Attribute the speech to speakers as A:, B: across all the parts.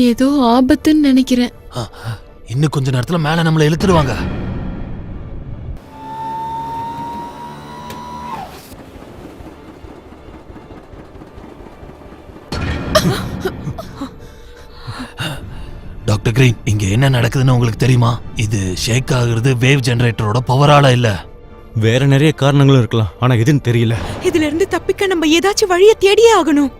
A: ஏதோ ஆபத்துன்னு நினைக்கிறேன்.
B: இன்னும் கொஞ்ச நேரத்துல மேல நம்மள இழுத்துடுவாங்க. டாக்டர் கிரீன், இங்க என்ன நடக்குதுன்னு உங்களுக்கு தெரியுமா? இது ஷேக் ஆகுறது வேவ் ஜெனரேட்டரோட பவரால இல்ல.
C: வேற நிறைய காரணங்களும் இருக்கலாம், ஆனா எதுன்னு தெரியல.
D: இதுல இருந்து தப்பிக்க நம்ம ஏதாச்சும் வழிய தேடியே ஆகணும்.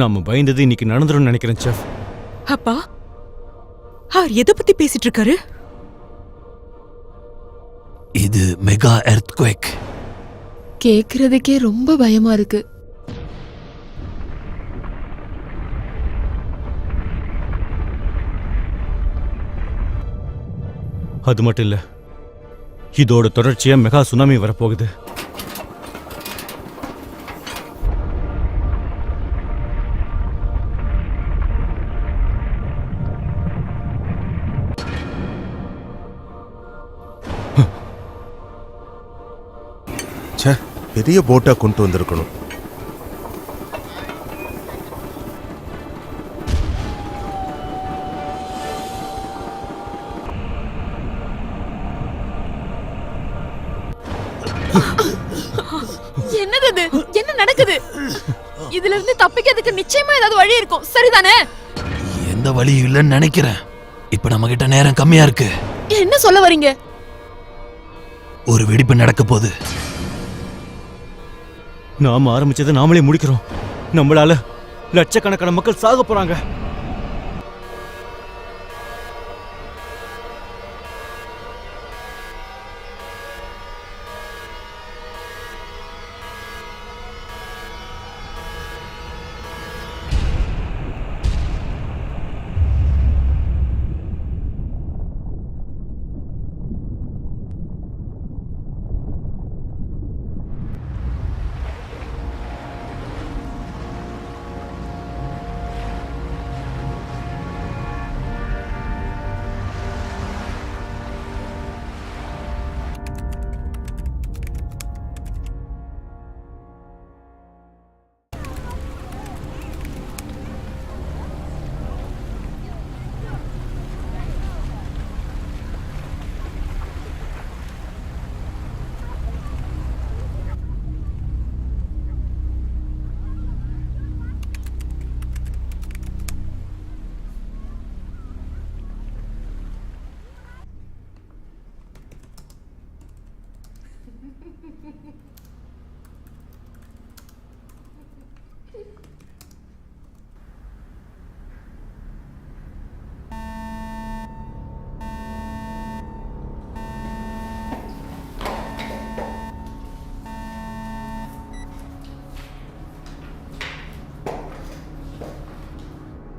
C: நாம பயந்தது இன்னைக்கு நடந்துரும் நினைக்கிறேன் செஃப்.
D: அப்பா, அவர் எதை பத்தி பேசிட்டு இருக்காரு?
B: இது மெகா எர்த்குவேக்.
A: கேக்குறதுக்கே ரொம்ப பயமா இருக்கு.
C: அது மட்டும் இல்ல, இதோட தொடர்ச்சியா மெகா சுனாமி வரப்போகுது.
E: பெரிய போட்டா கொண்டு வந்திருக்கணும்.
A: என்னது இது? என்ன நடக்குது? இதுல இருந்து தப்பிக்கிறதுக்கு நிச்சயமா ஏதாவது வழி இருக்கும், சரிதானே?
B: எந்த வழியும் இல்லைன்னு நினைக்கிறேன். இப்ப நம்ம கிட்ட நேரம் கம்மியா இருக்கு.
A: என்ன சொல்ல வரீங்க?
B: ஒரு வெடிப்பு நடக்க போகுது.
C: நாம ஆரம்பிச்சதை நாமளே முடிக்கிறோம். நம்மளால லட்சக்கணக்கான மக்கள் சாக போறாங்க.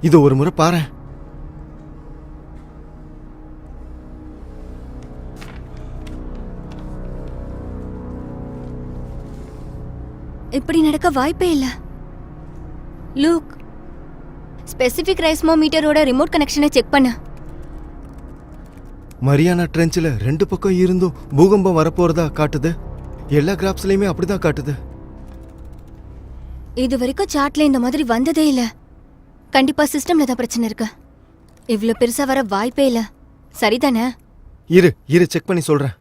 E: இது ஒரு முறை பாரு.
F: இப்படி நடக்க வாய்ப்பே இல்ல. லூக், ஸ்பெசிபிக் ரைஸ்மோமீட்டரோட ரிமோட் கனெக்ஷனை செக் பண்ணு.
E: மரியானா ட்ரெஞ்சில் 2 பக்கம் இருந்தும் பூகம்பம் வரப்போறதா காட்டுது. எல்லா கிராப்ஸ்லயுமே அப்படிதான் காட்டுது.
F: இது வரைக்கும் சார்ட்ல இந்த மாதிரி வந்ததே இல்ல. கண்டிப்பா சிஸ்டம்ல தான் பிரச்சனை இருக்கு. இவ்ளோ பெருசா வர வாய்ப்பே இல்ல, சரிதானே?
E: இரு செக் பண்ணி சொல்றேன்.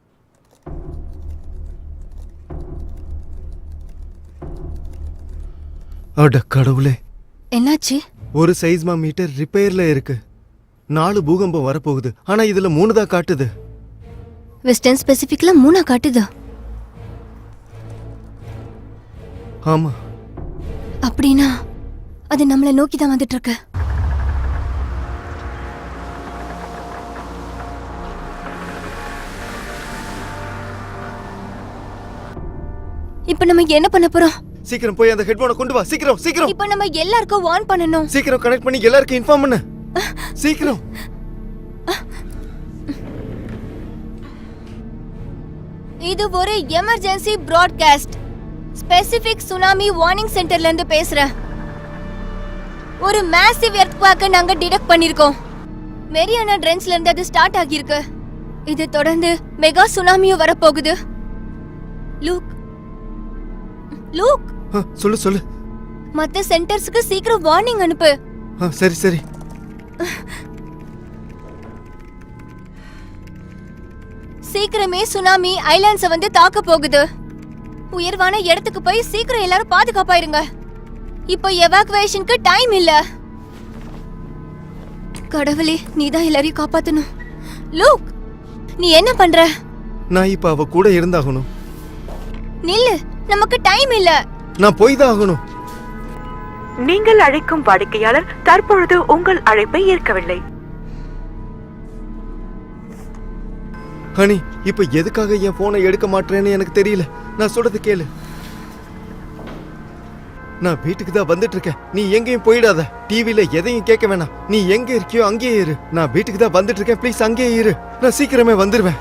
E: அட கடவுளே,
F: என்னாச்சு?
E: ஒரு சைஸ்மோமீட்டர் ரிப்பேர்ல இருக்கு. 4 பூகம்பம் வரப்போகுது, ஆனா இதுல 3 தான் காட்டுது.
F: வெஸ்டர்ன் ஸ்பெசிபிக்ல 3 காட்டுதா?
E: ஆமா.
F: அப்படின்னா அது நம்மளை நோக்கி தான் வந்துட்டு இருக்கு. இப்ப நம்ம என்ன பண்ண போறோம்?
E: சீக்கிரம் போய் அந்த ஹெட்போனை கொண்டு வா. சீக்கிரம்.
F: இப்ப நம்ம எல்லாருக்கும் வார்ன் பண்ணனும்.
E: சீக்கிரம் கனெக்ட் பண்ணி எல்லாருக்கும் இன்ஃபார்ம் பண்ணு. சீக்கிரம்.
F: இது ஒரு emergency broadcast. Specific tsunami warning சென்டர்ல இருந்து பேசுறேன். ஒரு மேசிவ் எர்த்குவேக்க நாங்க டிடெக்ட் பண்ணிருக்கோம். மெரியானா ட்ரென்ச்ல இருந்து அது ஸ்டார்ட் ஆகியிருக்கு. இது தொடர்ந்து மெகா சுனாமியும் வரப்போகுது. லூக் லூக்
E: சொல்லு சொல்லு.
F: மத்த சென்டர்ஸ்க்கு சீக்கிரம் வார்னிங் அனுப்பு.
E: சரி சரி.
F: சீக்கிரமே சுனாமி ஐலாண்ட்ஸ வந்து தாக்க போகுது. உயர்வான இடத்துக்கு போய் சீக்கிரம் எல்லாரும் பாதுகாப்பா இருங்க. இப்போ எவாக்குவேஷனுக்கு டைம் இல்ல. கடவுளே, நீதான் எல்லாரையும் காப்பாத்தணும். லூக், நீ என்ன பண்ற?
E: நான் இப்ப அவ கூட இருந்தாகணும்.
F: நில்லு, நமக்கு டைம் இல்ல.
E: நான் போய் தான் ஆகணும்.
D: நீங்கள் அழைக்கும் வாடிக்கையாளர் தற்பொழுது உங்கள் அழைப்பை ஏற்கவில்லை.
E: ஹனி, இப்ப எதுக்காக என் போனை எடுக்க மாட்டேன்னு எனக்கு தெரியல. நான் சொல்றது கேளு. நான் வீட்டுக்கு தான் வந்துட்டு இருக்கேன். நீ எங்கேயும் போயிடாத. டிவில எதையும் கேட்க வேணாம். நீ எங்க இருக்கியோ அங்கேயே இரு. நான் வீட்டுக்கு தான் வந்துட்டு இருக்கேன். ப்ளீஸ் அங்கேயே இரு. நான் சீக்கிரமே வந்துருவேன்.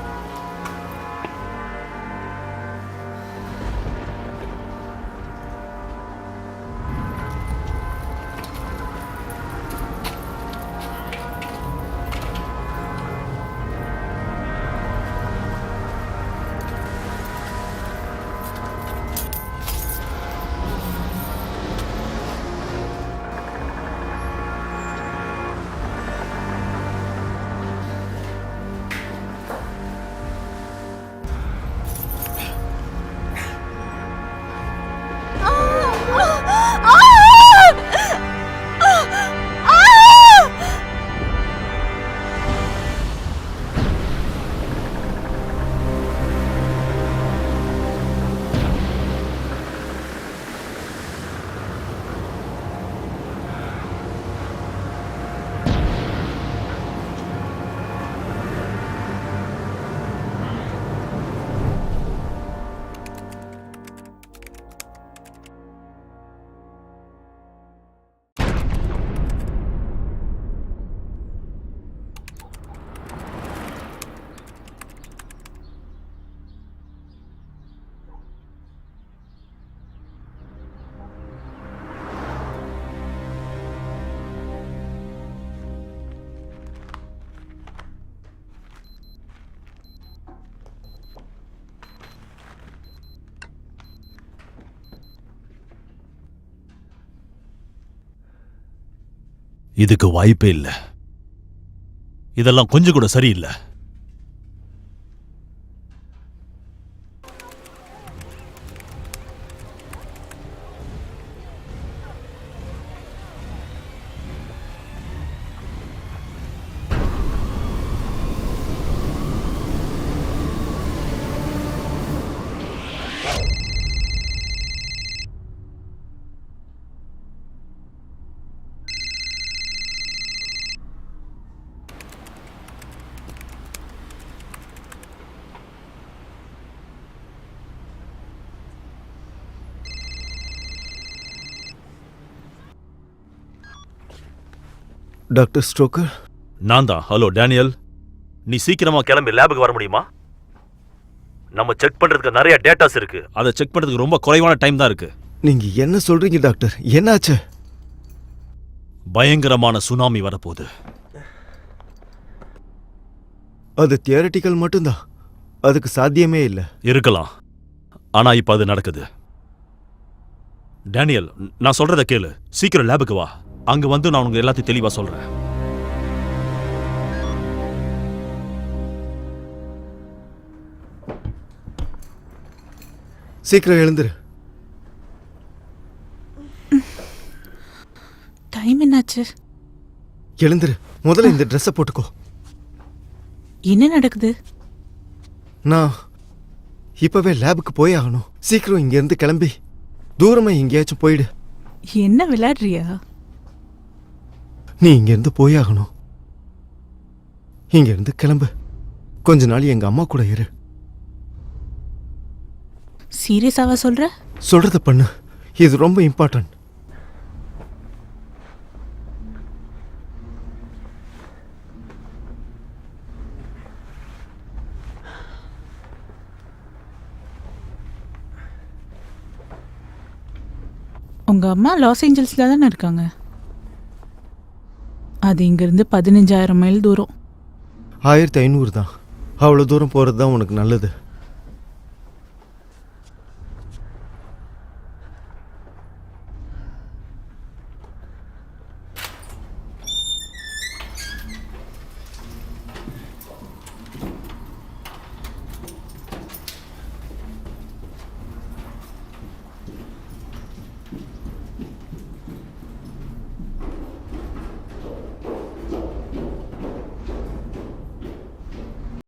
G: இதுக்கு வாய்ப்பே இல்லை. இதெல்லாம் கொஞ்சம் கூட சரியில்லை.
E: டாக்டர் ஸ்ட்ரோக்கர்.
G: நான் தான். ஹலோ டேனியல், நீ சீக்கிரமா கிளம்பி லேபுக்கு வர முடியுமா? நம்ம செக் பண்றதுக்கு நிறைய டேட்டாஸ் இருக்கு. அதை செக் பண்றதுக்கு ரொம்ப குறைவான டைம் தான் இருக்கு.
E: நீங்க என்ன சொல்றீங்க டாக்டர்? என்னாச்சு?
G: பயங்கரமான சுனாமி வரப்போகுது.
E: அது தியரட்டிக்கல் மட்டும்தான். அதுக்கு சாத்தியமே இல்லை.
G: இருக்கலாம், ஆனா இப்ப அது நடக்குது. டேனியல், நான் சொல்றத கேளு. சீக்கிரம் லேபுக்கு வா. அங்க வந்து நான் உனக்கு எல்லாத்தையும் தெளிவா சொல்றேன்.
E: சீக்கிரம் எழுந்துரு.
H: டைம் என்னாச்சு?
E: எழுந்துரு. முதல்ல இந்த ட்ரெஸ்ஸை போட்டுக்கோ.
H: என்ன நடக்குது?
E: நான் இப்பவே லேபுக்கு போய் ஆகணும். சீக்கிரம் இங்க இருந்து கிளம்பி தூரமா எங்கேயாச்சும் போயிடு.
H: என்ன விளையாடுறியா?
E: நீ இங்க இருந்து போய் ஆகணும். இங்க இருந்து கிளம்பு. கொஞ்ச நாள் எங்க அம்மா கூட இரு.
H: சீரியஸாவா சொல்ற?
E: சொல்றத பண்ணு. இது ரொம்ப இம்பார்ட்டன்ட்.
H: உங்க அம்மா லாஸ் ஏஞ்சல்ஸ்ல தானே இருக்காங்க? அது இங்கிருந்து 15,000 மைல் தூரம்.
E: 1500 தான். அவ்வளோ தூரம் போகிறது தான் உனக்கு நல்லது.